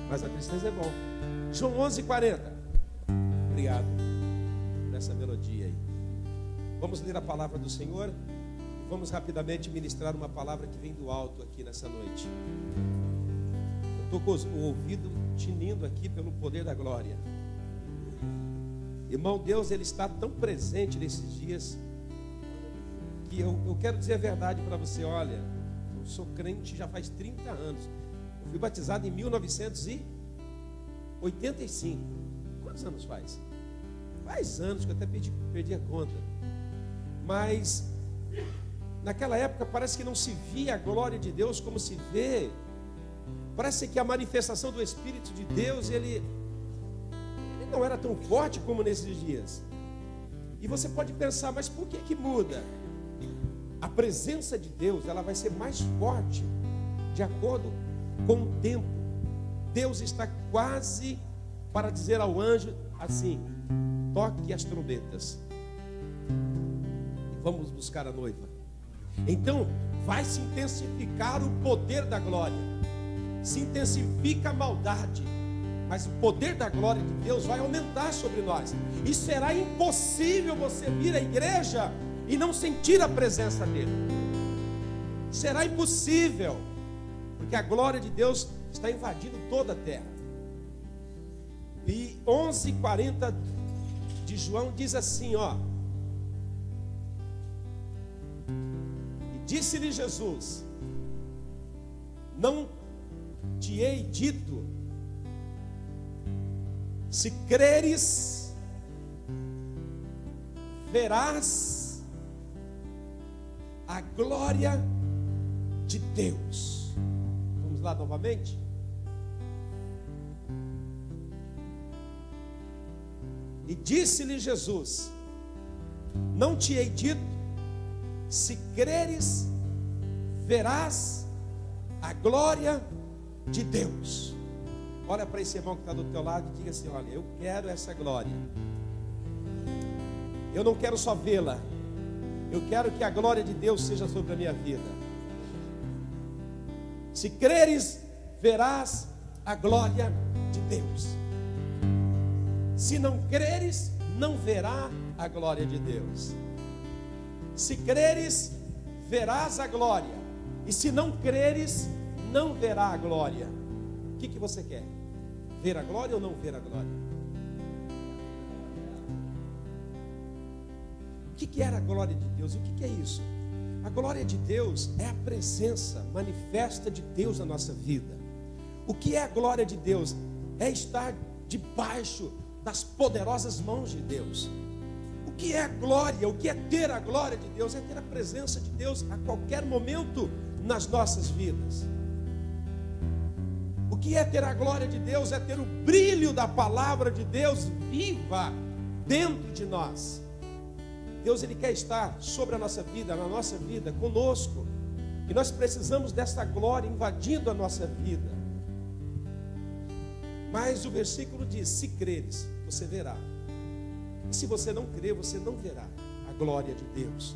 Mas a tristeza é bom. João 11:40. Obrigado por essa melodia aí. Vamos ler a palavra do Senhor. Vamos rapidamente ministrar uma palavra que vem do alto aqui nessa noite. Eu estou com o ouvido tinindo aqui pelo poder da glória. Irmão, Deus, Ele está tão presente nesses dias que eu quero dizer a verdade para você. Olha, eu sou crente já faz 30 anos. Eu fui batizado em 1985. Quantos anos faz? Faz anos que eu até perdi a conta. Mas naquela época parece que não se via a glória de Deus como se vê. Parece que a manifestação do Espírito de Deus, ele não era tão forte como nesses dias. E você pode pensar, mas por que muda? A presença de Deus, ela vai ser mais forte de acordo com o tempo. Deus está quase para dizer ao anjo assim: toque as trombetas e vamos buscar a noiva. Então vai se intensificar o poder da glória, se intensifica a maldade, mas o poder da glória de Deus vai aumentar sobre nós. E será impossível você vir à igreja e não sentir a presença dele. Será impossível, porque a glória de Deus está invadindo toda a terra. E 11:40 de João diz assim, ó: e disse-lhe Jesus: não te hei dito, se creres, verás a glória de Deus. Vamos lá novamente. E disse-lhe Jesus: não te hei dito, se creres, verás a glória de Deus. Olha para esse irmão que está do teu lado e diga assim: olha, eu quero essa glória. Eu não quero só vê-la, eu quero que a glória de Deus seja sobre a minha vida. Se creres, verás a glória de Deus. Se não creres, não verá a glória de Deus. Se creres, verás a glória. E se não creres, não verá a glória. O que você quer? Ver a glória ou não ver a glória? O que era a glória de Deus? E o que é isso? A glória de Deus é a presença manifesta de Deus na nossa vida. O que é a glória de Deus? É estar debaixo das poderosas mãos de Deus. O que é a glória? O que é ter a glória de Deus? É ter a presença de Deus a qualquer momento nas nossas vidas. O que é ter a glória de Deus? É ter o brilho da palavra de Deus viva dentro de nós. Deus, Ele quer estar sobre a nossa vida, na nossa vida, conosco. E nós precisamos dessa glória invadindo a nossa vida. Mas o versículo diz: se creres, você verá. E se você não crer, você não verá a glória de Deus.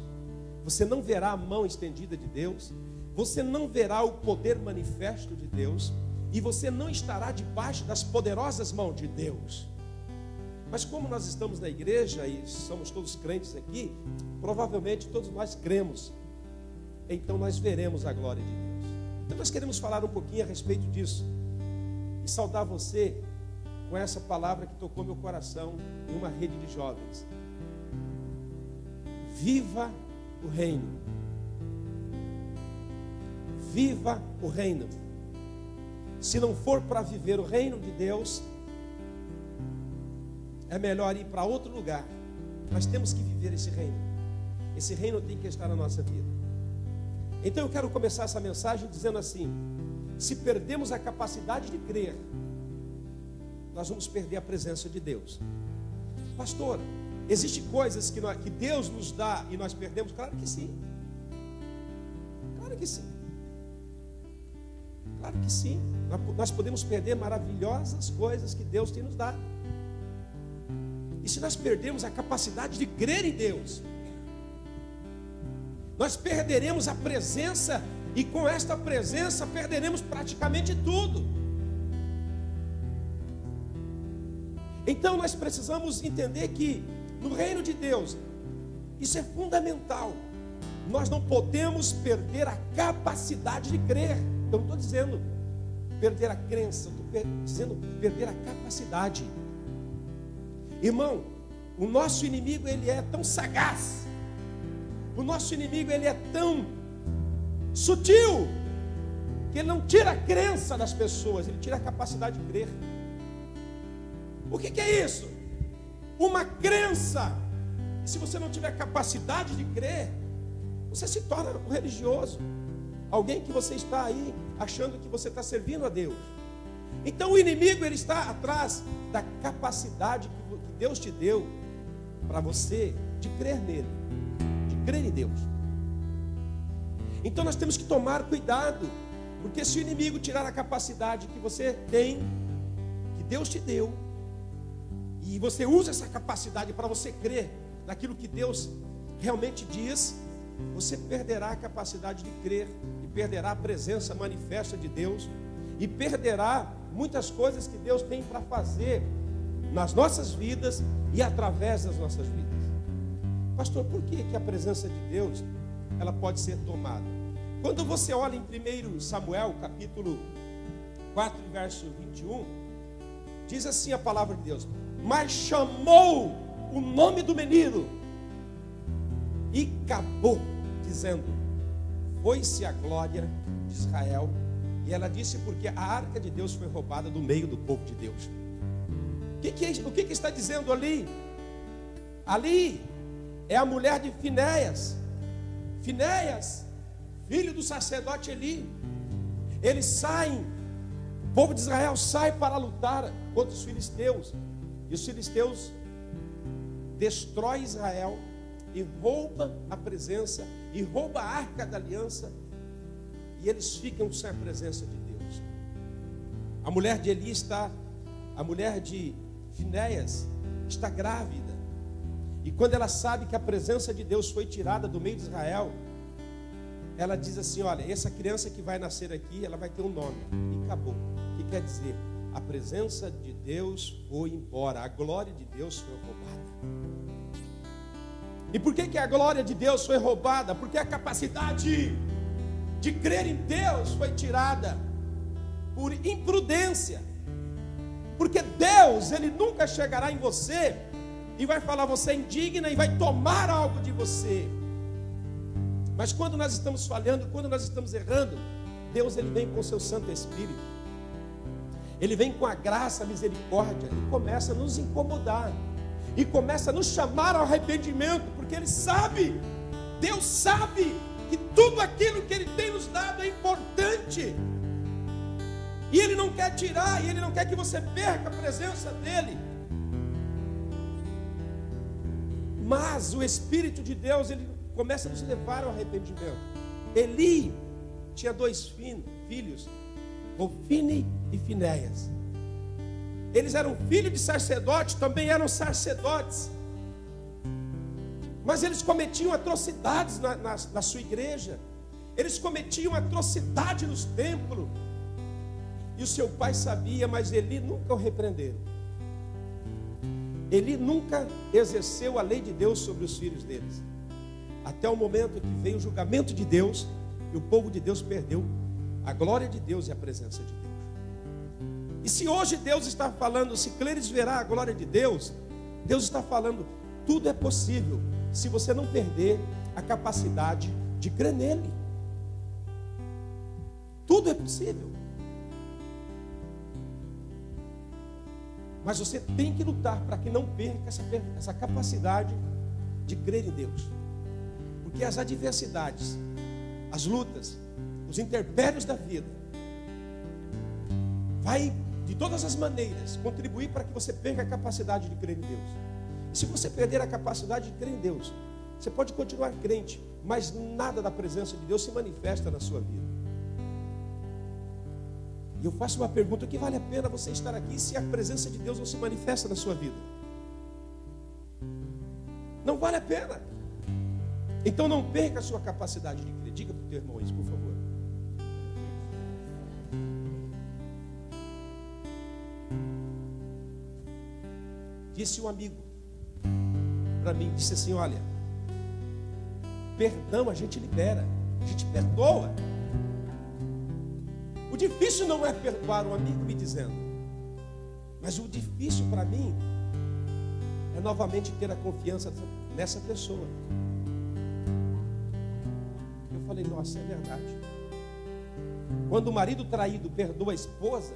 Você não verá a mão estendida de Deus. Você não verá o poder manifesto de Deus. E você não estará debaixo das poderosas mãos de Deus. Mas como nós estamos na igreja e somos todos crentes aqui, provavelmente todos nós cremos. Então nós veremos a glória de Deus. Então nós queremos falar um pouquinho a respeito disso. E saudar você com essa palavra que tocou meu coração em uma rede de jovens. Viva o reino. Viva o reino. Se não for para viver o reino de Deus, é melhor ir para outro lugar. Nós temos que viver esse reino. Esse reino tem que estar na nossa vida. Então eu quero começar essa mensagem dizendo assim: se perdemos a capacidade de crer, nós vamos perder a presença de Deus. Pastor, existem coisas que Deus nos dá e nós perdemos? Claro que sim. Claro que sim. Claro que sim. Nós podemos perder maravilhosas coisas que Deus tem nos dado. E se nós perdemos a capacidade de crer em Deus, nós perderemos a presença, e com esta presença perderemos praticamente tudo. Então nós precisamos entender que no reino de Deus, isso é fundamental. Nós não podemos perder a capacidade de crer. Eu não estou dizendo perder a crença, eu estou dizendo perder a capacidade. Irmão, o nosso inimigo, ele é tão sagaz, o nosso inimigo, ele é tão sutil, que ele não tira a crença das pessoas, ele tira a capacidade de crer. O que é isso? Uma crença. E se você não tiver capacidade de crer, você se torna um religioso, alguém que você está aí achando que você está servindo a Deus. Então o inimigo, ele está atrás da capacidade que Deus te deu para você de crer nele, de crer em Deus. Então nós temos que tomar cuidado, porque se o inimigo tirar a capacidade que você tem, que Deus te deu, e você usa essa capacidade para você crer naquilo que Deus realmente diz, você perderá a capacidade de crer, e perderá a presença manifesta de Deus, e perderá muitas coisas que Deus tem para fazer nas nossas vidas e através das nossas vidas. Pastor, por que a presença de Deus ela pode ser tomada? Quando você olha em 1 Samuel, capítulo 4, verso 21, diz assim a palavra de Deus: mas chamou o nome do menino e acabou, dizendo: foi-se a glória de Israel. E ela disse: porque a arca de Deus foi roubada do meio do povo de Deus. O que está dizendo ali? Ali é a mulher de Finéias. Finéias, filho do sacerdote Eli. Eles saem, o povo de Israel sai para lutar contra os filisteus. E os filisteus destroem Israel e roubam a presença, e roubam a arca da aliança, e eles ficam sem a presença de Deus. A mulher de Eli a mulher de Finéias está grávida, e quando ela sabe que a presença de Deus foi tirada do meio de Israel, ela diz assim: olha, essa criança que vai nascer aqui, ela vai ter um nome, e acabou. O que quer dizer? A presença de Deus foi embora, a glória de Deus foi roubada. E por que a glória de Deus foi roubada? Porque a capacidade de crer em Deus foi tirada por imprudência. Porque Deus, Ele nunca chegará em você e vai falar: você é indigna, e vai tomar algo de você. Mas quando nós estamos falhando, quando nós estamos errando, Deus, Ele vem com o seu Santo Espírito, Ele vem com a graça, a misericórdia, e começa a nos incomodar, e começa a nos chamar ao arrependimento, porque Ele sabe, Deus sabe que tudo aquilo que Ele tem nos dado é importante, e Ele não quer tirar, e Ele não quer que você perca a presença dEle. Mas o Espírito de Deus, Ele começa a nos levar ao arrependimento. Eli tinha 2 filhos, Ofni e Finéias. Eles eram filhos de sacerdote, também eram sacerdotes, mas eles cometiam atrocidades na sua igreja. Eles cometiam atrocidade nos templos, e o seu pai sabia, mas Eli nunca o repreendeu. Eli nunca exerceu a lei de Deus sobre os filhos deles, até o momento que veio o julgamento de Deus, e o povo de Deus perdeu a glória de Deus e a presença de Deus. E se hoje Deus está falando: se creres verá a glória de Deus, Deus está falando: tudo é possível, se você não perder a capacidade de crer nele. Tudo é possível. Mas você tem que lutar para que não perca essa capacidade de crer em Deus. Porque as adversidades, as lutas, os intempéries da vida vai de todas as maneiras contribuir para que você perca a capacidade de crer em Deus. E se você perder a capacidade de crer em Deus, você pode continuar crente, mas nada da presença de Deus se manifesta na sua vida. E eu faço uma pergunta: o que vale a pena você estar aqui se a presença de Deus não se manifesta na sua vida? Não vale a pena. Então não perca a sua capacidade de crer. Diga para o teu irmão isso, por favor. Disse um amigo para mim, disse assim: olha, perdão a gente libera, a gente perdoa. O difícil não é perdoar, um amigo me dizendo, mas o difícil para mim é novamente ter a confiança nessa pessoa. Eu falei, nossa, é verdade. Quando o marido traído perdoa a esposa,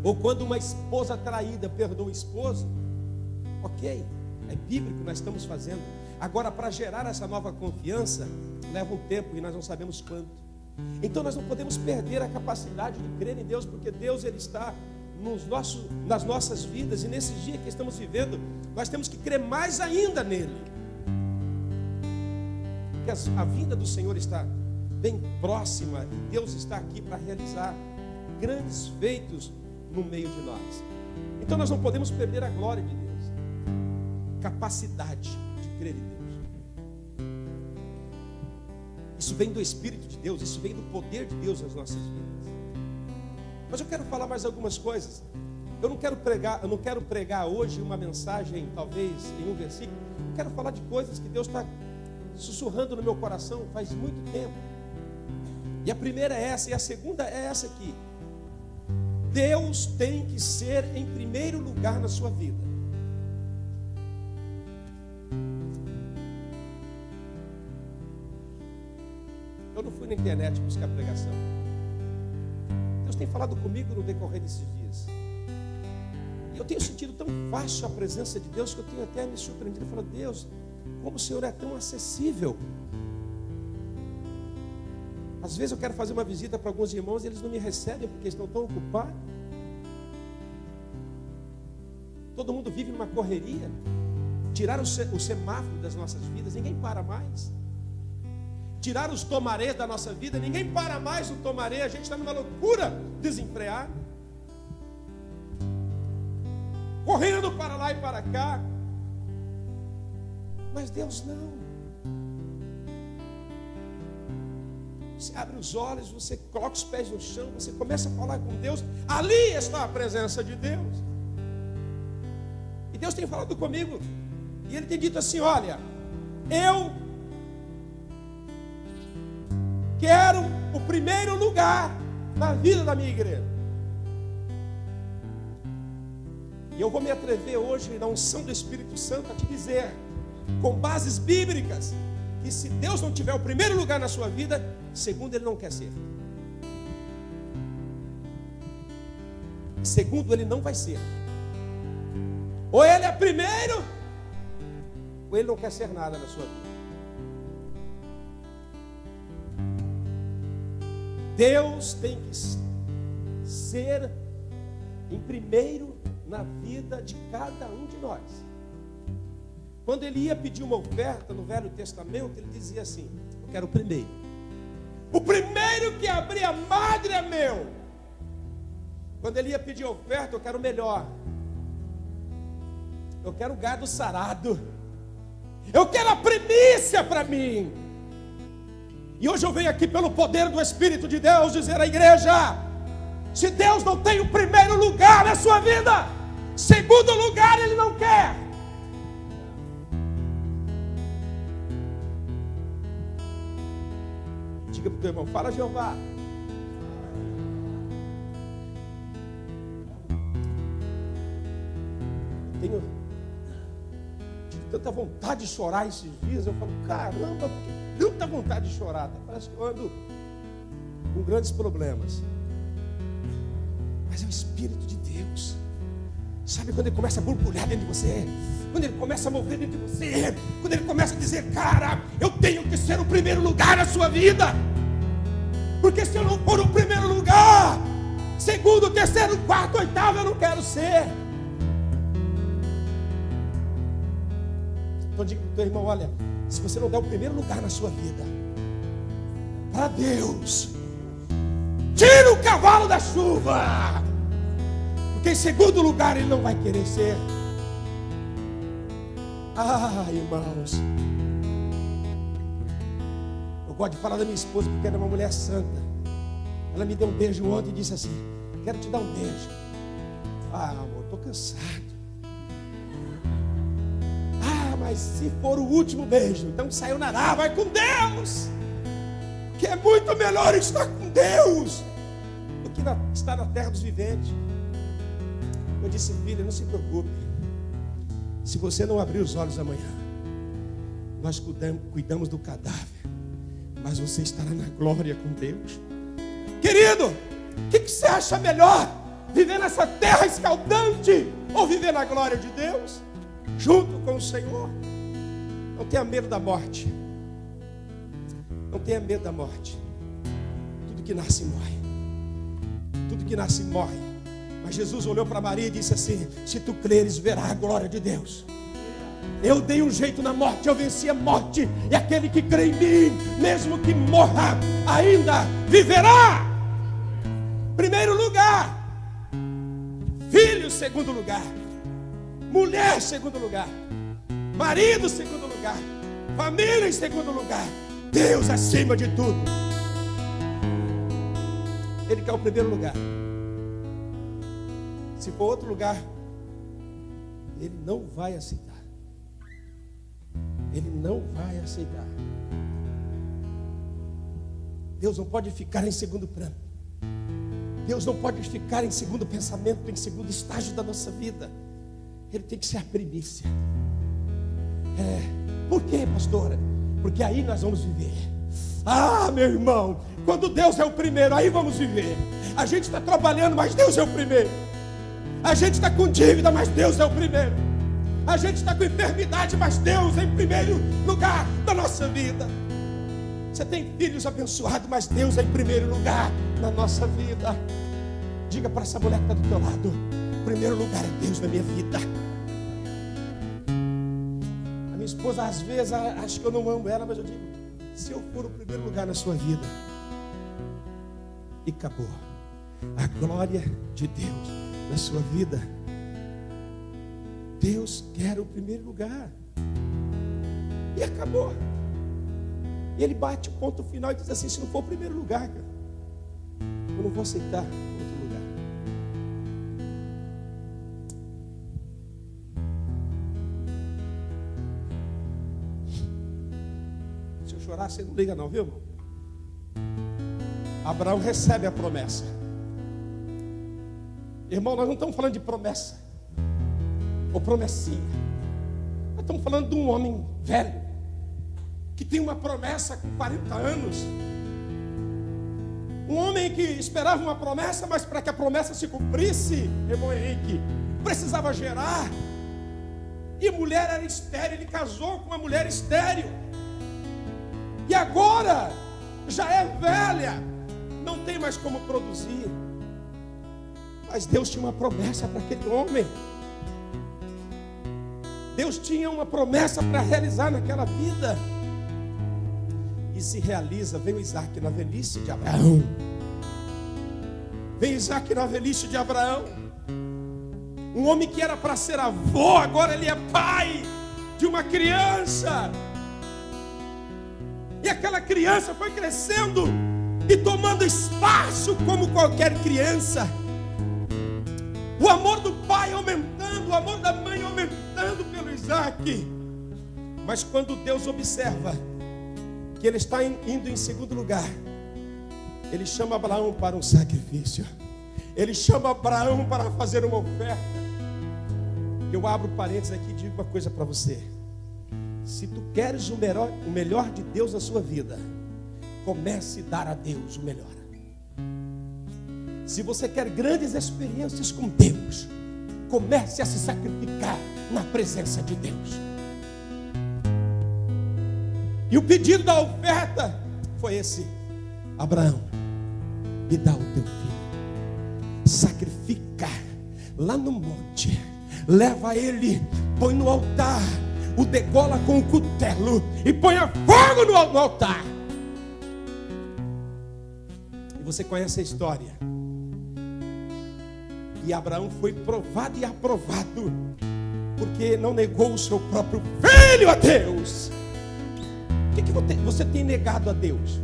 ou quando uma esposa traída perdoa o esposo, ok, é bíblico, nós estamos fazendo. Agora, para gerar essa nova confiança, leva um tempo e nós não sabemos quanto. Então nós não podemos perder a capacidade de crer em Deus, porque Deus ele está nas nossas vidas, e nesse dia que estamos vivendo, nós temos que crer mais ainda nele. Porque a vinda do Senhor está bem próxima, e Deus está aqui para realizar grandes feitos no meio de nós. Então nós não podemos perder a glória de Deus, capacidade de crer em Deus. Isso vem do Espírito de Deus, isso vem do poder de Deus nas nossas vidas. Mas eu quero falar mais algumas coisas. Eu não quero pregar hoje uma mensagem, talvez em um versículo. Eu quero falar de coisas que Deus está sussurrando no meu coração faz muito tempo. E a primeira é essa, e a segunda é essa aqui. Deus tem que ser em primeiro lugar na sua vida. Eu não fui na internet buscar pregação. Deus tem falado comigo no decorrer desses dias. E eu tenho sentido tão fácil a presença de Deus que eu tenho até me surpreendido e falado, Deus, como o Senhor é tão acessível. Às vezes eu quero fazer uma visita para alguns irmãos e eles não me recebem porque estão tão ocupados. Todo mundo vive numa correria. Tiraram o semáforo das nossas vidas, ninguém para mais. Tiraram os tomarês da nossa vida, ninguém para mais no tomaré, a gente está numa loucura desenfreada. Correndo para lá e para cá. Mas Deus não. Você abre os olhos, você coloca os pés no chão, você começa a falar com Deus. Ali está a presença de Deus. E Deus tem falado comigo. E Ele tem dito assim, olha, eu quero o primeiro lugar na vida da minha igreja. E eu vou me atrever hoje, na unção do Espírito Santo, a te dizer, com bases bíblicas, que se Deus não tiver o primeiro lugar na sua vida, segundo Ele não quer ser. Segundo Ele não vai ser. Ou Ele é primeiro, ou Ele não quer ser nada na sua vida. Deus tem que ser em primeiro na vida de cada um de nós. Quando ele ia pedir uma oferta no Velho Testamento, ele dizia assim, eu quero o primeiro. O primeiro que abrir a madre é meu. Quando ele ia pedir oferta, eu quero o melhor. Eu quero o gado sarado. Eu quero a primícia para mim. E hoje eu venho aqui pelo poder do Espírito de Deus dizer à igreja, se Deus não tem o primeiro lugar na sua vida, segundo lugar Ele não quer. Diga para o teu irmão, fala Jeová. Tenho tanta vontade de chorar esses dias. Eu falo, caramba, tanta vontade de chorar. Parece que eu ando com grandes problemas. Mas é o Espírito de Deus. Sabe quando Ele começa a borbulhar dentro de você? Quando Ele começa a mover dentro de você? Quando Ele começa a dizer, cara, eu tenho que ser o primeiro lugar na sua vida. Porque se eu não for o primeiro lugar, segundo, terceiro, quarto, oitavo, eu não quero ser. Então diga para o teu irmão, olha, se você não der o primeiro lugar na sua vida para Deus, tira o cavalo da chuva, porque em segundo lugar Ele não vai querer ser. Irmãos, eu gosto de falar da minha esposa porque ela é uma mulher santa. Ela me deu um beijo ontem e disse assim, quero te dar um beijo. Amor, estou cansado. Mas se for o último beijo, então sayonara, vai com Deus. Que é muito melhor estar com Deus do que estar na terra dos viventes. Eu disse, filha, não se preocupe. Se você não abrir os olhos amanhã, nós cuidamos do cadáver, mas você estará na glória com Deus. Querido, o que você acha melhor? Viver nessa terra escaldante ou viver na glória de Deus, junto com o Senhor? Não tenha medo da morte. Não tenha medo da morte. Tudo que nasce morre. Tudo que nasce morre. Mas Jesus olhou para Maria e disse assim: se tu creres, verá a glória de Deus. Eu dei um jeito na morte, eu venci a morte. E aquele que crê em mim, mesmo que morra, ainda viverá. Primeiro lugar, filho, segundo lugar, mulher, segundo lugar, marido, segundo lugar, família, em segundo lugar, Deus acima de tudo. Ele quer o primeiro lugar. Se for outro lugar, ele não vai aceitar. Ele não vai aceitar. Deus não pode ficar em segundo plano. Deus não pode ficar em segundo pensamento, em segundo estágio da nossa vida. Ele tem que ser a primícia. Por quê, pastora? Porque aí nós vamos viver. Ah, meu irmão, quando Deus é o primeiro, aí vamos viver. A gente está trabalhando, mas Deus é o primeiro. A gente está com dívida, mas Deus é o primeiro. A gente está com enfermidade, mas Deus é em primeiro lugar da nossa vida. Você tem filhos abençoados, mas Deus é em primeiro lugar na nossa vida. Diga para essa mulher que está do teu lado: primeiro lugar é Deus na minha vida. A minha esposa às vezes acha que eu não amo ela, mas eu digo: se eu for o primeiro lugar na sua vida, e acabou. A glória de Deus na sua vida, Deus quer o primeiro lugar. E acabou. E ele bate o ponto final e diz assim: se não for o primeiro lugar, cara, eu não vou aceitar outro lugar. Se eu chorar, você não liga não, viu, irmão? Abraão recebe a promessa. Irmão, nós não estamos falando de promessa ou promessinha. Nós estamos falando de um homem velho que tem uma promessa com 40 anos. Um homem que esperava uma promessa, mas para que a promessa se cumprisse, irmão Henrique, precisava gerar. E a mulher era estéril, ele casou com uma mulher estéril. E agora já é velha, não tem mais como produzir. Mas Deus tinha uma promessa para aquele homem. Deus tinha uma promessa para realizar naquela vida. E se realiza. Veio Isaac na velhice de Abraão. Veio Isaac na velhice de Abraão. Um homem que era para ser avô, agora ele é pai de uma criança. E aquela criança foi crescendo e tomando espaço como qualquer criança. O amor do pai aumentando, o amor da mãe aumentando pelo Isaac. Mas quando Deus observa que ele está indo em segundo lugar, ele chama Abraão para um sacrifício. Ele chama Abraão para fazer uma oferta. Eu abro parênteses aqui e digo uma coisa para você. Se tu queres o melhor de Deus na sua vida, comece a dar a Deus o melhor. Se você quer grandes experiências com Deus, comece a se sacrificar na presença de Deus. E o pedido da oferta foi esse: Abraão, me dá o teu filho, sacrifica lá no monte, leva ele, põe no altar, o degola com o cutelo e põe a fogo no altar. E você conhece a história. E Abraão foi provado e aprovado, porque não negou o seu próprio filho a Deus. O que você tem negado a Deus?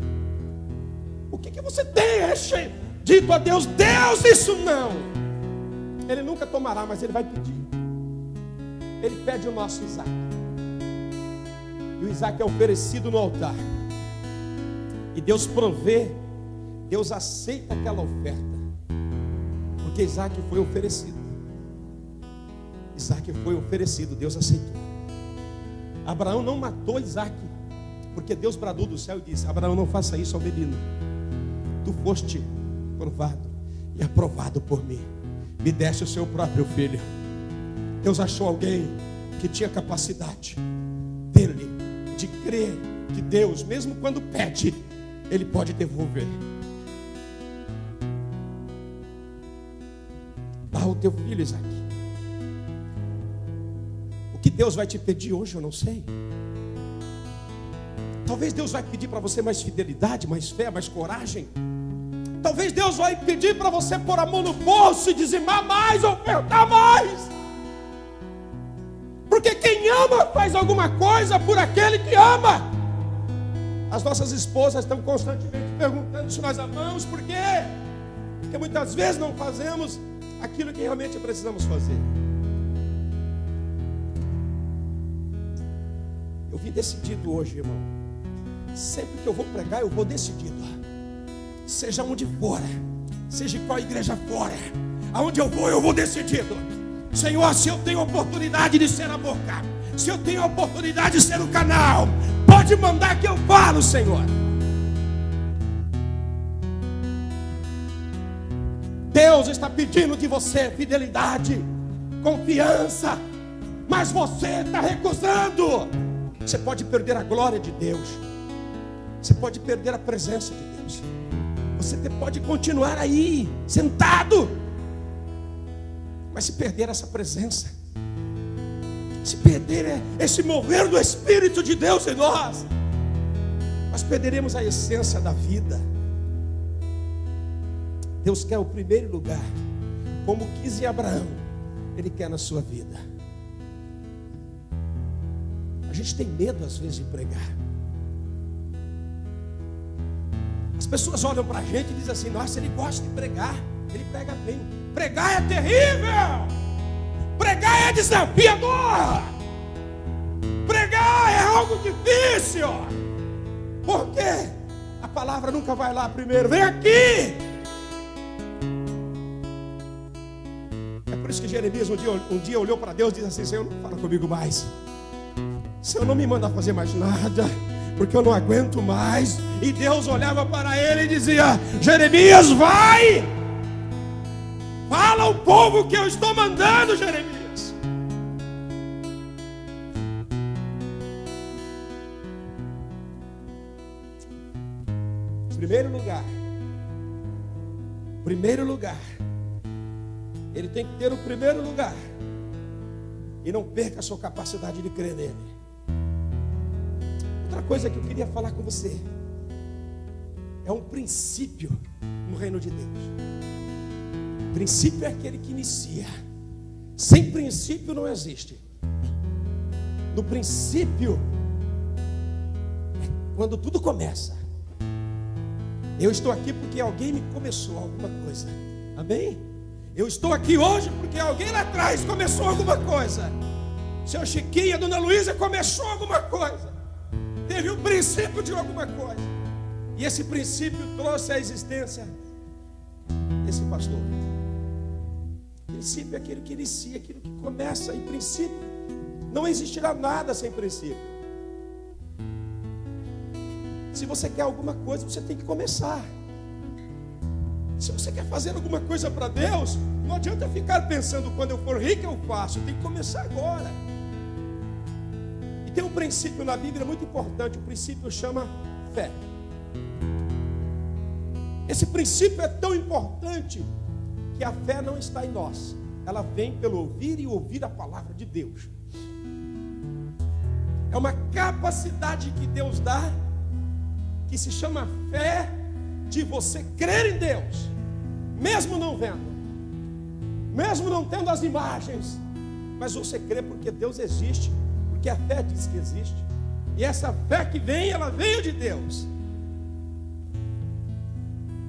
O que você tem dito a Deus? Deus, isso não. Ele nunca tomará, mas ele vai pedir. Ele pede o nosso Isaac. E o Isaac é oferecido no altar. E Deus provê, Deus aceita aquela oferta, porque Isaac foi oferecido. Isaac foi oferecido, Deus aceitou. Abraão não matou Isaac, porque Deus bradou do céu e disse: Abraão, não faça isso ao menino. Tu foste provado e aprovado por mim. Me deste o seu próprio filho. Deus achou alguém que tinha capacidade dele de crer que Deus, mesmo quando pede, Ele pode devolver. Dá o teu filho, Isaac. O que Deus vai te pedir hoje, eu não sei. Talvez Deus vai pedir para você mais fidelidade, mais fé, mais coragem. Talvez Deus vai pedir para você pôr a mão no bolso e dizimar mais, ofertar mais. Porque quem ama faz alguma coisa por aquele que ama. As nossas esposas estão constantemente perguntando se nós amamos. Por quê? Porque muitas vezes não fazemos aquilo que realmente precisamos fazer. Eu vim decidido hoje, irmão. Sempre que eu vou pregar, eu vou decidido. Seja onde for, seja em qual igreja for, aonde eu vou decidido. Senhor, se eu tenho oportunidade de ser a boca, se eu tenho oportunidade de ser o canal, pode mandar que eu falo, Senhor. Deus está pedindo de você fidelidade, confiança, mas você está recusando. Você pode perder a glória de Deus, você pode perder a presença de Deus, você pode continuar aí, sentado, mas se perder essa presença, se perder esse mover do Espírito de Deus em nós perderemos a essência da vida. Deus quer o primeiro lugar, como quis em Abraão, Ele quer na sua vida. A gente tem medo às vezes de pregar. As pessoas olham para a gente e dizem assim: nossa, ele gosta de pregar, ele prega bem. Pregar é terrível, pregar é desafiador, pregar é algo difícil. Por quê? A palavra nunca vai lá primeiro, vem aqui. É por isso que Jeremias um dia olhou para Deus e disse assim: Senhor, não fala comigo mais, Senhor, não me manda fazer mais nada, porque eu não aguento mais. E Deus olhava para ele e dizia: Jeremias, vai, fala ao povo que eu estou mandando, Jeremias. Primeiro lugar, ele tem que ter o primeiro lugar. E não perca a sua capacidade de crer nele. Outra coisa que eu queria falar com você é um princípio no reino de Deus. Princípio é aquele que inicia. Sem princípio não existe. No princípio é quando tudo começa. Eu estou aqui porque alguém me começou alguma coisa. Amém? Eu estou aqui hoje porque alguém lá atrás começou alguma coisa. Seu Chiquinho, a Dona Luísa começou alguma coisa. Teve um princípio de alguma coisa. E esse princípio trouxe à existência esse pastor. Princípio é aquele que inicia, aquilo que começa. Em princípio, não existirá nada sem princípio. Se você quer alguma coisa, você tem que começar. Se você quer fazer alguma coisa para Deus, não adianta ficar pensando: quando eu for rico eu faço. Tem que começar agora. E tem um princípio na Bíblia muito importante. O princípio chama fé. Esse princípio é tão importante que a fé não está em nós. Ela vem pelo ouvir e ouvir a palavra de Deus. É uma capacidade que Deus dá, que se chama fé, de você crer em Deus, mesmo não vendo, mesmo não tendo as imagens, mas você crê porque Deus existe, porque a fé diz que existe. E essa fé que vem, ela veio de Deus.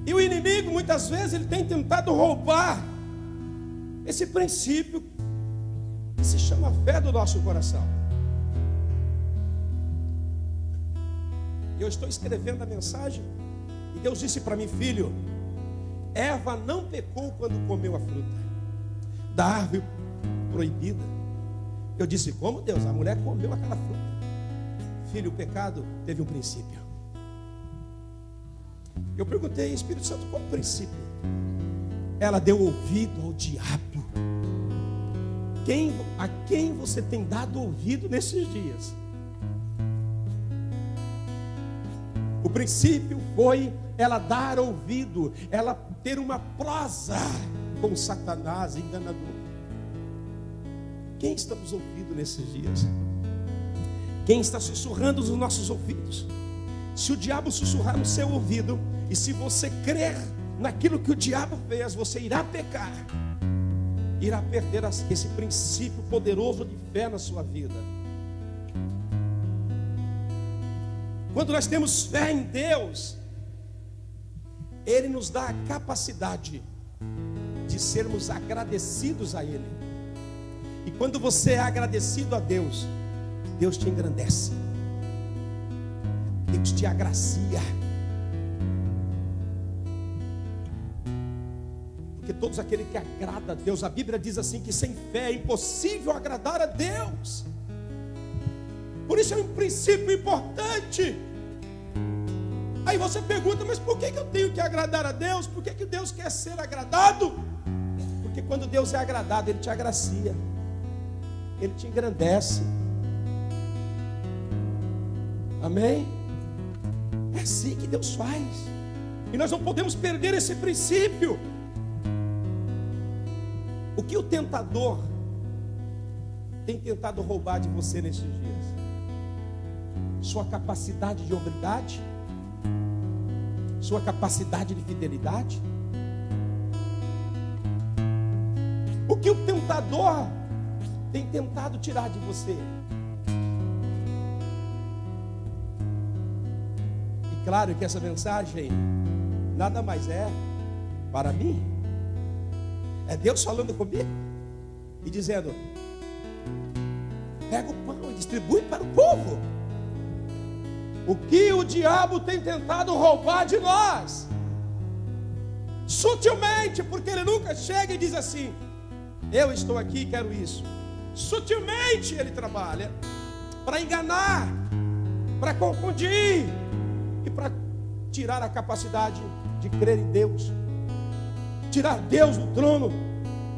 E o inimigo muitas vezes ele tem tentado roubar esse princípio que se chama fé do nosso coração. Eu estou escrevendo a mensagem e Deus disse para mim: filho, Eva não pecou quando comeu a fruta da árvore proibida. Eu disse: como, Deus? A mulher comeu aquela fruta. Filho, o pecado teve um princípio. Eu perguntei: Espírito Santo, qual o princípio? Ela deu ouvido ao diabo. A quem você tem dado ouvido nesses dias? O princípio foi ela dar ouvido, ela ter uma prosa com Satanás enganador. Quem estamos ouvindo nesses dias? Quem está sussurrando nos nossos ouvidos? Se o diabo sussurrar no seu ouvido, e se você crer naquilo que o diabo fez, você irá pecar, irá perder esse princípio poderoso de fé na sua vida. Quando nós temos fé em Deus, Ele nos dá a capacidade de sermos agradecidos a Ele. E quando você é agradecido a Deus, Deus te engrandece, Deus te agracia. Porque todos aqueles que agradam a Deus, a Bíblia diz assim, que sem fé é impossível agradar a Deus. Por isso é um princípio importante. Aí você pergunta: mas por que eu tenho que agradar a Deus? Por que Deus quer ser agradado? Porque quando Deus é agradado, Ele te agracia, Ele te engrandece. Amém? É assim que Deus faz. E nós não podemos perder esse princípio. O que o tentador tem tentado roubar de você nesses dias? Sua capacidade de hombridade? Sua capacidade de fidelidade? O que o tentador tem tentado tirar de você? E claro que essa mensagem nada mais é para mim. É Deus falando comigo e dizendo: pega o pão e distribui para o povo. O que o diabo tem tentado roubar de nós, sutilmente, porque ele nunca chega e diz assim: eu estou aqui e quero isso. Sutilmente ele trabalha para enganar, para confundir e para tirar a capacidade de crer em Deus, tirar Deus do trono,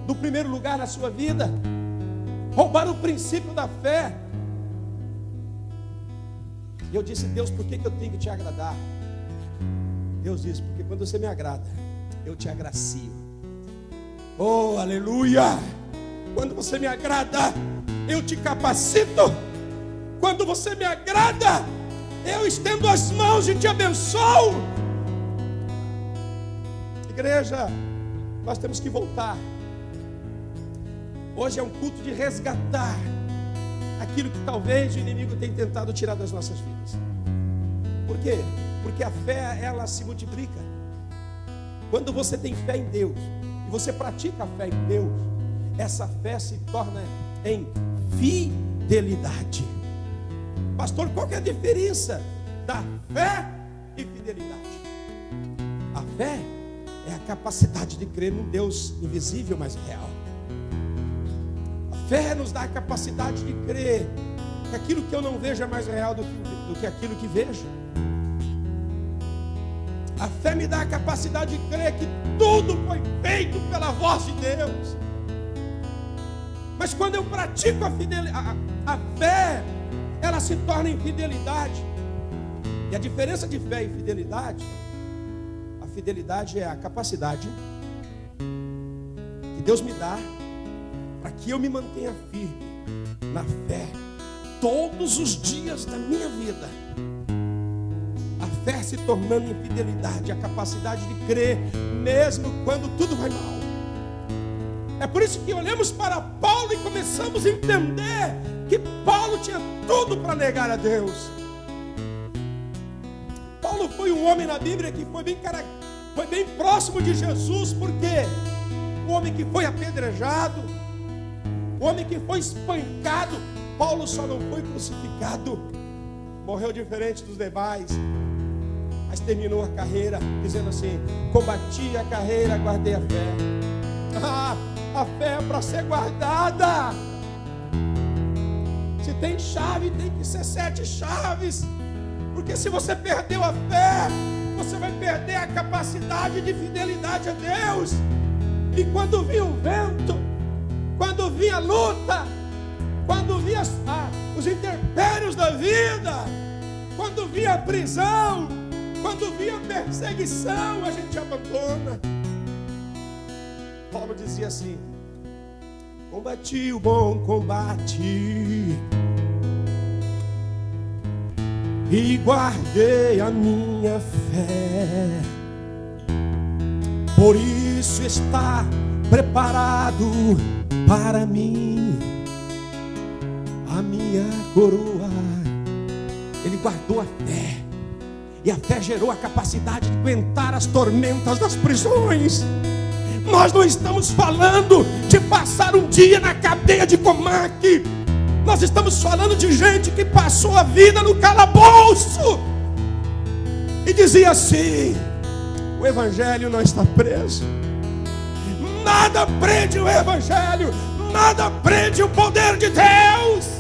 do primeiro lugar na sua vida, roubar o princípio da fé. E eu disse: Deus, por que eu tenho que te agradar? Deus disse: porque quando você me agrada, eu te agracio. Oh, aleluia! Quando você me agrada, eu te capacito. Quando você me agrada, eu estendo as mãos e te abençoo. Igreja, nós temos que voltar. Hoje é um culto de resgatar aquilo que talvez o inimigo tenha tentado tirar das nossas vidas. Por quê? Porque a fé, ela se multiplica. Quando você tem fé em Deus e você pratica a fé em Deus, essa fé se torna em fidelidade. Pastor, qual que é a diferença da fé e fidelidade? A fé é a capacidade de crer num Deus invisível, mas real. A fé nos dá a capacidade de crer que aquilo que eu não vejo é mais real do que aquilo que vejo. A fé me dá a capacidade de crer que tudo foi feito pela voz de Deus. Mas quando eu pratico a fé, ela se torna em fidelidade. E a diferença de fé e fidelidade, a fidelidade é a capacidade que Deus me dá para que eu me mantenha firme na fé todos os dias da minha vida. A fé se tornando em fidelidade, a capacidade de crer mesmo quando tudo vai mal. É por isso que olhamos para Paulo e começamos a entender que Paulo tinha tudo para negar a Deus. Paulo foi um homem na Bíblia que foi bem próximo de Jesus. Por quê? O homem que foi apedrejado, o homem que foi espancado. Paulo só não foi crucificado. morreu diferente dos demais, mas terminou a carreira dizendo assim: combati a carreira, guardei a fé. A fé é para ser guardada. Se tem chave, tem que ser 7 chaves. Porque se você perdeu a fé, você vai perder a capacidade de fidelidade a Deus. E quando vinha o vento, quando vinha a luta, quando vinha os intempéries da vida, quando vinha a prisão, quando vinha a perseguição, a gente abandona. Paulo dizia assim: combati o bom combate e guardei a minha fé. Por isso está preparado para mim a minha coroa. Ele guardou a fé, e a fé gerou a capacidade de aguentar as tormentas das prisões. Nós não estamos falando de passar um dia na cadeia de Comac. Nós estamos falando de gente que passou a vida no calabouço e dizia assim: o Evangelho não está preso. Nada prende o Evangelho, nada prende o poder de Deus.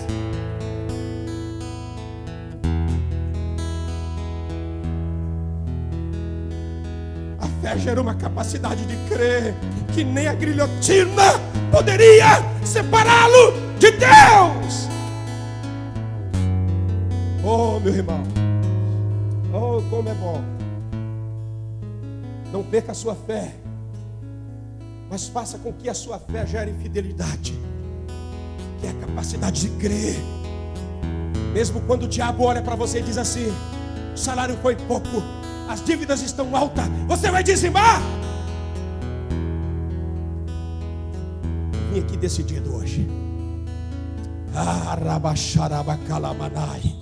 A fé gera uma capacidade de crer que nem a guilhotina poderia separá-lo de Deus. Oh, meu irmão, oh, como é bom. Não perca a sua fé, mas faça com que a sua fé gere fidelidade, que é a capacidade de crer. Mesmo quando o diabo olha para você e diz assim: o salário foi pouco, as dívidas estão altas, você vai dizimar? Vim aqui decidido hoje. Arabacharabacalamanaí.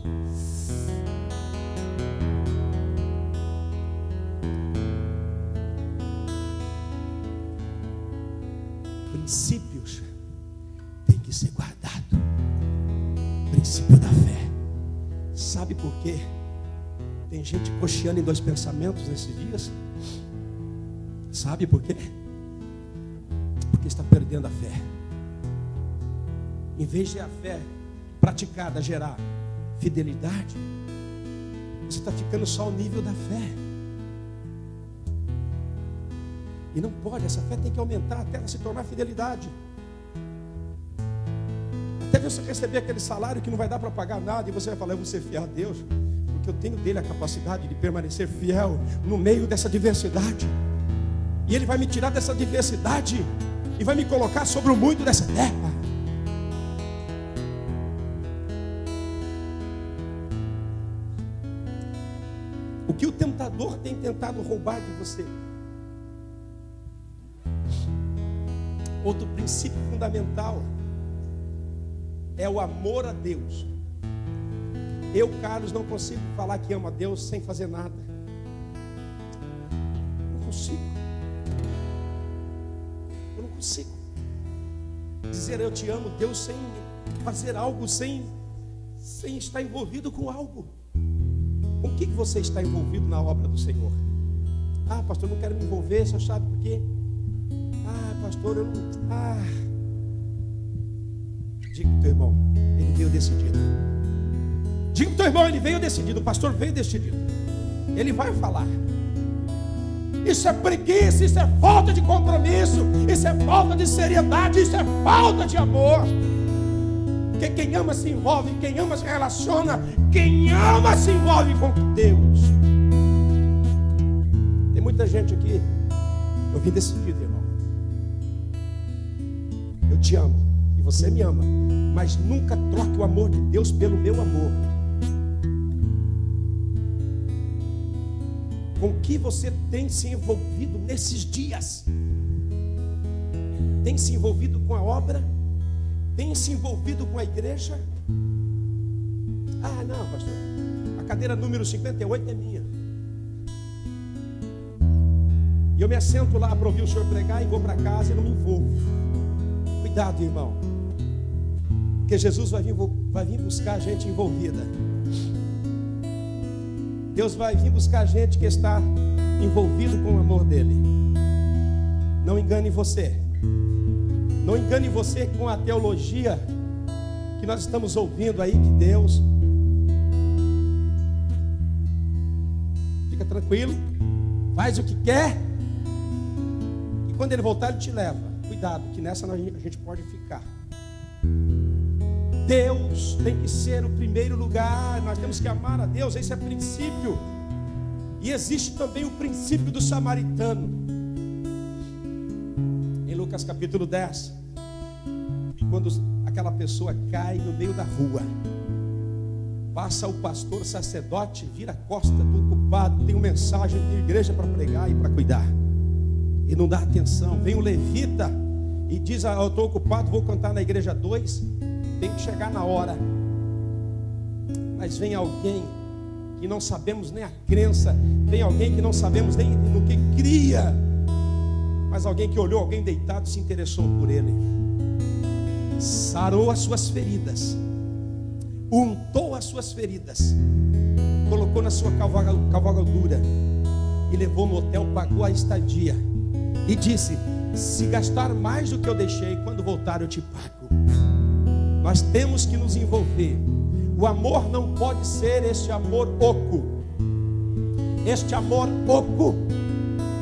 Princípios tem que ser guardado. Princípio da fé. Sabe por quê? Tem gente cocheando em 2 pensamentos nesses dias. Sabe por quê? Porque está perdendo a fé. Em vez de a fé praticada gerar fidelidade, você está ficando só ao nível da fé. E não pode, essa fé tem que aumentar até ela se tornar fidelidade. Até você receber aquele salário que não vai dar para pagar nada, e você vai falar: eu vou ser fiel a Deus, porque eu tenho dele a capacidade de permanecer fiel no meio dessa diversidade. E ele vai me tirar dessa diversidade e vai me colocar sobre o muito dessa terra. O que o tentador tem tentado roubar de você? Outro princípio fundamental é o amor a Deus. Eu, Carlos, não consigo falar que amo a Deus sem fazer nada. Não consigo. Eu não consigo dizer eu te amo, Deus, sem fazer algo, sem estar envolvido com algo. Com o que você está envolvido na obra do Senhor? Ah, pastor, eu não quero me envolver, só sabe por quê? Ah, pastor, eu não... Diga pro teu irmão, ele veio decidido. Diga pro teu irmão, ele veio decidido. O pastor veio decidido. Ele vai falar. Isso é preguiça, isso é falta de compromisso, isso é falta de seriedade, isso é falta de amor. Porque quem ama se envolve, quem ama se relaciona, quem ama se envolve com Deus. Tem muita gente aqui. Eu vim decidido, irmão. Eu te amo e você me ama, mas nunca troque o amor de Deus pelo meu amor. Com que você tem se envolvido nesses dias? Tem se envolvido com a obra? Tem se envolvido com a igreja? Ah, não, pastor, a cadeira número 58 é minha. E eu me assento lá para ouvir o senhor pregar e vou para casa e não me envolvo. Cuidado, irmão, porque Jesus vai vir buscar a gente envolvida. Deus vai vir buscar gente que está envolvido com o amor dele. Não engane você. Não engane você com a teologia que nós estamos ouvindo aí, que Deus... Fica tranquilo, faz o que quer, e quando ele voltar ele te leva. Cuidado, que nessa a gente pode ficar. Deus tem que ser o primeiro lugar. Nós temos que amar a Deus, esse é princípio. E existe também o princípio do samaritano. Em Lucas capítulo 10, quando aquela pessoa cai no meio da rua, passa o pastor sacerdote, vira a costa do ocupado, tem uma mensagem, tem igreja para pregar e para cuidar, e não dá atenção. Vem o levita e diz: eu estou ocupado, vou cantar na igreja 2, tem que chegar na hora. Mas vem alguém que não sabemos nem a crença, vem alguém que não sabemos nem no que cria, mas alguém que olhou alguém deitado e se interessou por ele, sarou as suas feridas, untou as suas feridas, colocou na sua cavalgadura e levou no hotel, pagou a estadia e disse: se gastar mais do que eu deixei, quando voltar eu te pago. Nós temos que nos envolver. O amor não pode ser este amor oco, este amor oco,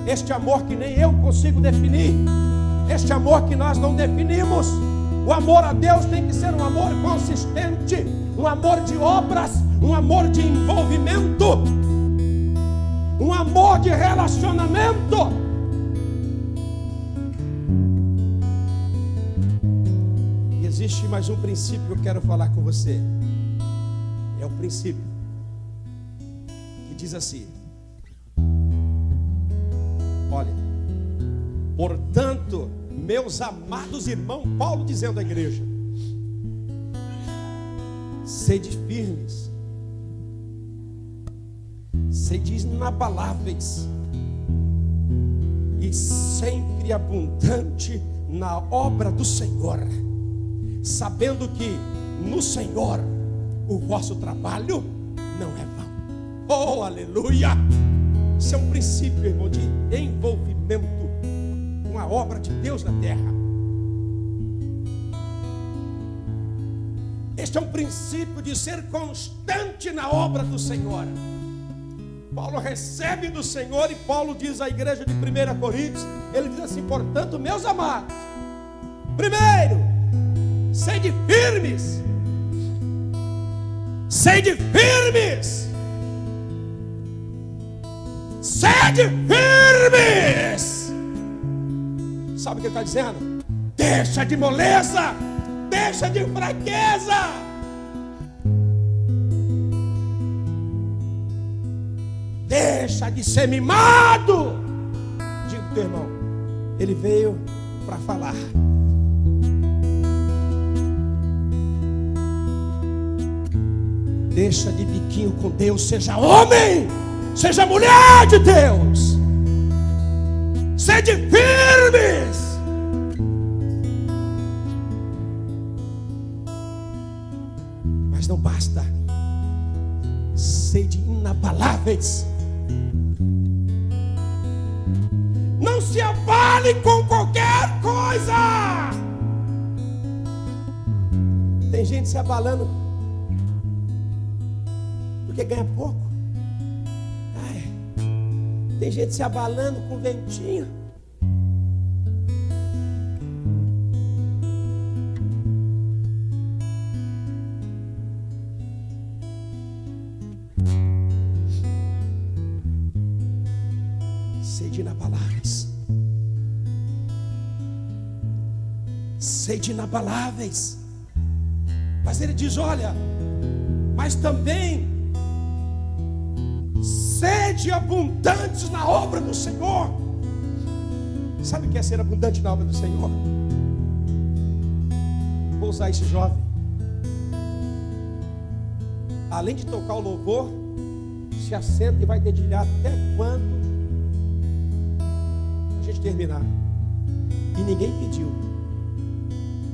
este amor que nem eu consigo definir, este amor que nós não definimos. O amor a Deus tem que ser um amor consistente, um amor de obras, um amor de envolvimento, um amor de relacionamento. E existe mais um princípio que eu quero falar com você. É o princípio que diz assim: olha, portanto, meus amados irmãos, Paulo dizendo à igreja, sede firmes, sede inabaláveis e sempre abundante na obra do Senhor, sabendo que no Senhor o vosso trabalho não é vão. Oh, aleluia! Isso é um princípio, irmão, de envolvimento com a obra de Deus na terra. Este é um princípio de ser constante na obra do Senhor. Paulo recebe do Senhor e Paulo diz à igreja de 1 Coríntios, ele diz assim: portanto, meus amados, primeiro, sede firmes, sede firmes, sede firmes. Sabe o que ele está dizendo? Deixa de moleza, deixa de fraqueza. Deixa de ser mimado. Diga para o teu irmão, ele veio para falar. Deixa de biquinho com Deus, seja homem, seja mulher de Deus. Sede firmes. Mas não basta. Sede inabaláveis. Não se abale com qualquer coisa. Tem gente se abalando porque ganha pouco. Ai, tem gente se abalando com ventinho. Sede inabaláveis. Sede inabaláveis. Mas ele diz: olha, mas também sede abundantes na obra do Senhor. Sabe o que é ser abundante na obra do Senhor? Vou usar esse jovem. Além de tocar o louvor, se assenta e vai dedilhar até quando a gente terminar. E ninguém pediu.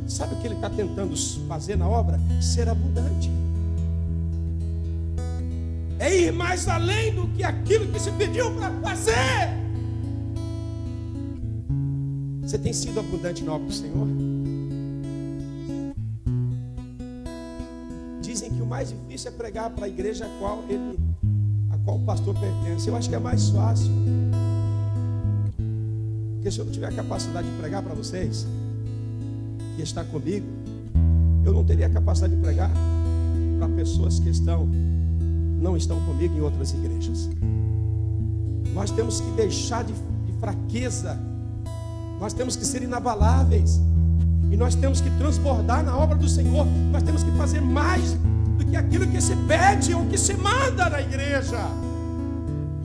Sabe o que ele está tentando fazer na obra? Ser abundante. é ir mais além do que aquilo que se pediu para fazer. Você tem sido abundante na obra do Senhor? Dizem que o mais difícil é pregar para a igreja a qual o pastor pertence. Eu acho que é mais fácil. Porque se eu não tiver a capacidade de pregar para vocês, que está comigo, eu não teria a capacidade de pregar para pessoas que não estão comigo em outras igrejas. Nós temos que deixar de fraqueza. Nós temos que ser inabaláveis. E nós temos que transbordar na obra do Senhor. Nós temos que fazer mais do que aquilo que se pede ou que se manda na igreja.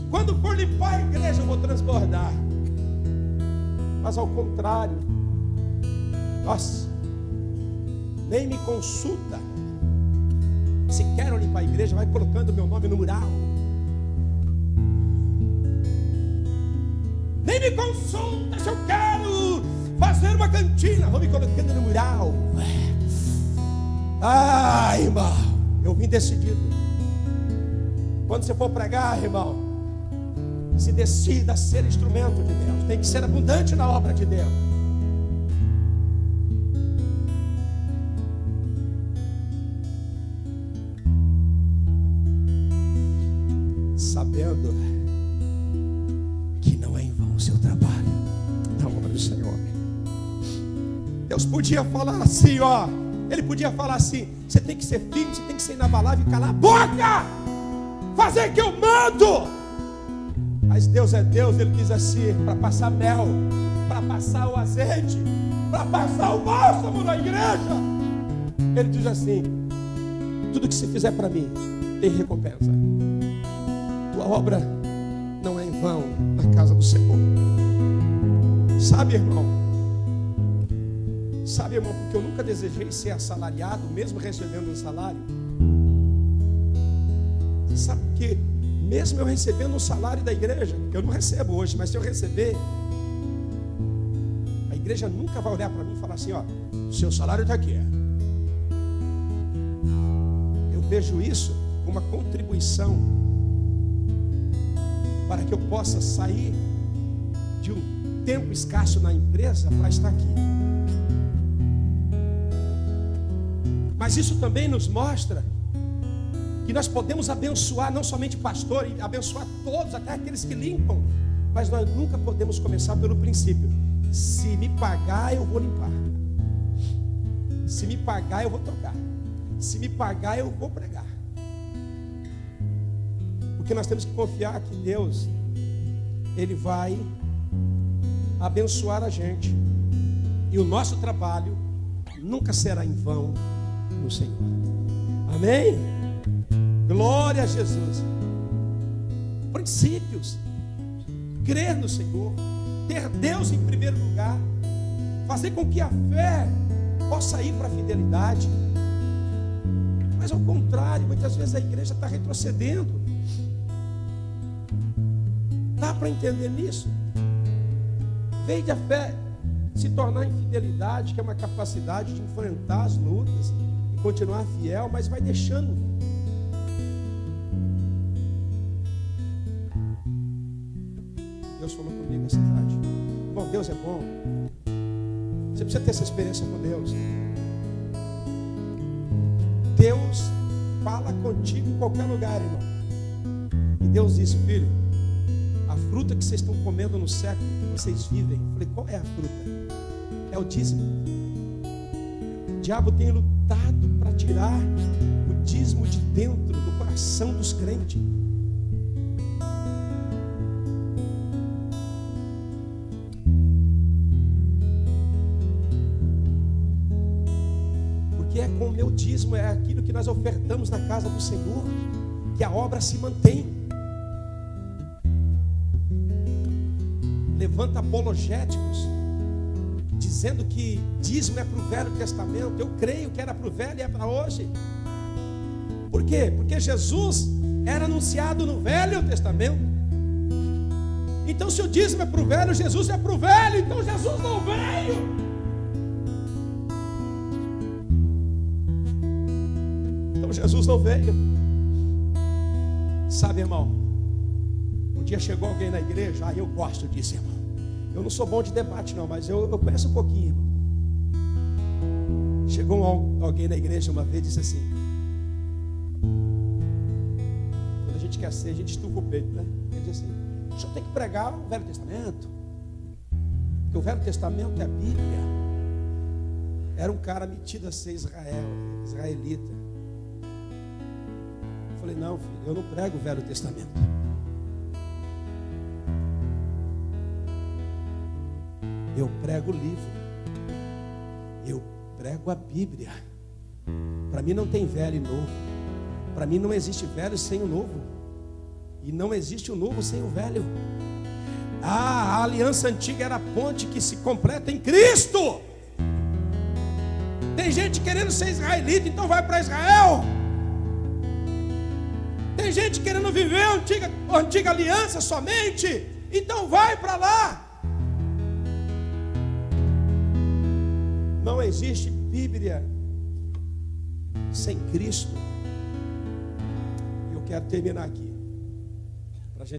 Quando for limpar a igreja, eu vou transbordar. Mas ao contrário, nossa, nem me consulta. Se quero limpar a igreja, vai colocando meu nome no mural. Nem me consulta se eu quero fazer uma cantina, vou me colocando no mural. Ai, irmão, eu vim decidido. Quando você for pregar, irmão, se decida a ser instrumento de Deus. Tem que ser abundante na obra de Deus. Sabendo que não é em vão o seu trabalho na obra do Senhor. Deus podia falar assim, ó. Ele podia falar assim: você tem que ser firme, você tem que ser inabalável e calar a boca, fazer o que eu mando. Mas Deus é Deus, Ele diz assim: para passar mel, para passar o azeite, para passar o bálsamo na igreja. Ele diz assim: tudo que você fizer para mim tem recompensa. Tua obra não é em vão na casa do Senhor. Sabe, irmão? Sabe, irmão, porque eu nunca desejei ser assalariado, mesmo recebendo um salário. Você sabe que mesmo eu recebendo um salário da igreja, eu não recebo hoje, mas se eu receber, a igreja nunca vai olhar para mim e falar assim: ó, o seu salário está aqui. Eu vejo isso como uma contribuição para que eu possa sair de um tempo escasso na empresa para estar aqui. Mas isso também nos mostra que nós podemos abençoar não somente o pastor, e abençoar todos, até aqueles que limpam. Mas nós nunca podemos começar pelo princípio: se me pagar, eu vou limpar. Se me pagar, eu vou trocar. Se me pagar, eu vou pregar. Porque nós temos que confiar que Deus, Ele vai abençoar a gente. E o nosso trabalho nunca será em vão no Senhor. Amém? Glória a Jesus. Princípios. Crer no Senhor. Ter Deus em primeiro lugar. Fazer com que a fé possa ir para a fidelidade. Mas ao contrário, muitas vezes a igreja está retrocedendo. Dá para entender nisso? Veio a fé se tornar infidelidade, que é uma capacidade de enfrentar as lutas e continuar fiel, mas vai deixando. Deus falou comigo essa tarde. Bom, Deus é bom. Você precisa ter essa experiência com Deus. Deus fala contigo em qualquer lugar, irmão. E Deus disse: filho, a fruta que vocês estão comendo no século que vocês vivem. Eu falei: qual é a fruta? É o dízimo. O diabo tem lutado para tirar o dízimo de dentro do coração dos crentes. Porque é com o meu dízimo, é aquilo que nós ofertamos na casa do Senhor, que a obra se mantém. Levanta apologéticos dizendo que dízimo é para o Velho Testamento. Eu creio que era para o Velho e é para hoje. Por quê? Porque Jesus era anunciado no Velho Testamento. Então, se o dízimo é para o Velho, Jesus é para o Velho. Então Jesus não veio. Jesus não veio. Sabe, irmão, um dia chegou alguém na igreja, eu gosto disso, irmão. Eu não sou bom de debate não, mas eu conheço um pouquinho, irmão. Chegou alguém na igreja uma vez e disse assim: quando a gente quer ser, a gente estufa o peito, né? Ele disse assim: o senhor tem que pregar o Velho Testamento, porque o Velho Testamento é a Bíblia. Era um cara metido a ser israelita. Eu falei: não, filho, eu não prego o Velho Testamento. Eu prego o livro. Eu prego a Bíblia. Para mim não tem velho e novo. Para mim não existe velho sem o novo. E não existe o novo sem o velho. A aliança antiga era a ponte que se completa em Cristo. Tem gente querendo ser israelita, então vai para Israel. Tem gente querendo viver a antiga aliança somente, então vai para lá. Não existe Bíblia sem Cristo. E eu quero terminar aqui.